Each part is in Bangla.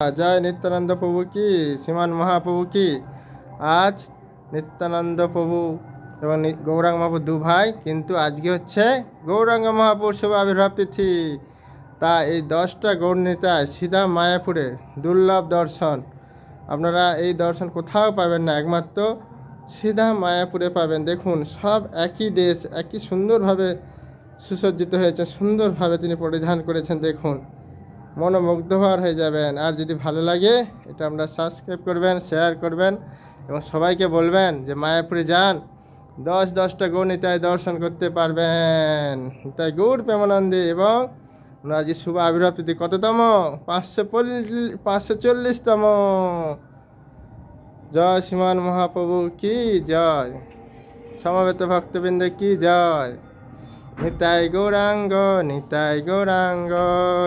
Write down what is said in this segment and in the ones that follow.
जय नित्यानंद प्रभु की श्रीमान महाप्रभु की। आज নিত্যানন্দ প্রভু এবং গৌরাঙ্গ মহাপ্রভু দু ভাই, কিন্তু আজকে হচ্ছে গৌরাঙ্গ মহাপ্রভুর শুভ আবির্ভাব তিথি। তা এই 10টা গৌরনীতায় সিধা মায়াপুরে দুর্লভ দর্শন। আপনারা এই দর্শন কোথাও পাবেন না, একমাত্র সিধা মায়াপুরে পাবেন। দেখুন, সব একই ড্রেস, একই সুন্দরভাবে সুসজ্জিত হয়েছে, সুন্দরভাবে তিনি পরিধান করেছেন। দেখুন, মনোমুগ্ধকর হয়ে যাবেন। আর যদি ভালো লাগে এটা আমরা সাবস্ক্রাইব করবেন, শেয়ার করবেন এবং সবাইকে বলবেন যে মায়াপুরে যান, 10টা গৌরনীতায় দর্শন করতে পারবেন। তাই গৌর প্রেমানন্দে। এবং ওনার যে শুভ আবির্ভাব তিথি কততম? 540তম। জয় শ্রীমান মহাপ্রভু কি জয়, সমবেত ভক্তবৃন্দ কি জয়। নিতাই গৌরাঙ্গ, নিতাই গৌরাঙ্গ,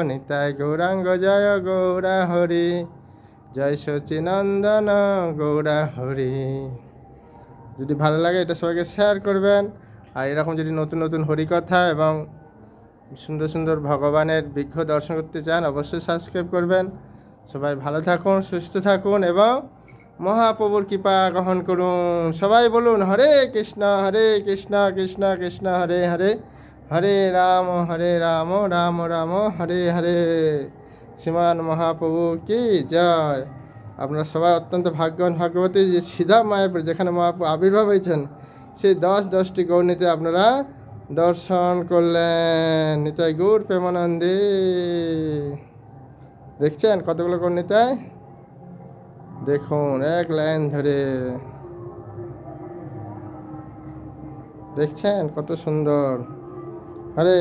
নিতাই গৌরাঙ্গ, জয় গৌরা হরি, জয় সচিনন্দন গৌরা হরি। যদি ভালো লাগে এটা সবাইকে শেয়ার করবেন। আর এরকম যদি নতুন নতুন হরিকথা এবং সুন্দর সুন্দর ভগবানের বিগ্রহ দর্শন করতে চান, অবশ্যই সাবস্ক্রাইব করবেন। সবাই ভালো থাকুন, সুস্থ থাকুন এবং মহাপ্রভুর কৃপা গ্রহণ করুন। সবাই বলুন হরে কৃষ্ণ কৃষ্ণ কৃষ্ণ হরে হরে, হরে রাম রাম রাম হরে হরে। শ্রীমান মহাপ্রভু কি জয়। আপনারা সবাই অত্যন্ত ভাগ্যবান ভাগ্যবতী যে সিধা মায়াপুর, যেখানে মহাপ্রভু আবির্ভাব হয়েছেন, সেই 10টি গৌরনীতে আপনারা দর্শন করলেন। নিতাই গৌর প্রেমানন্দে। দেখছেন কতগুলো গৌরনীতায়, দেখুন এক লাইন ধরে, দেখছেন কত সুন্দর। হরে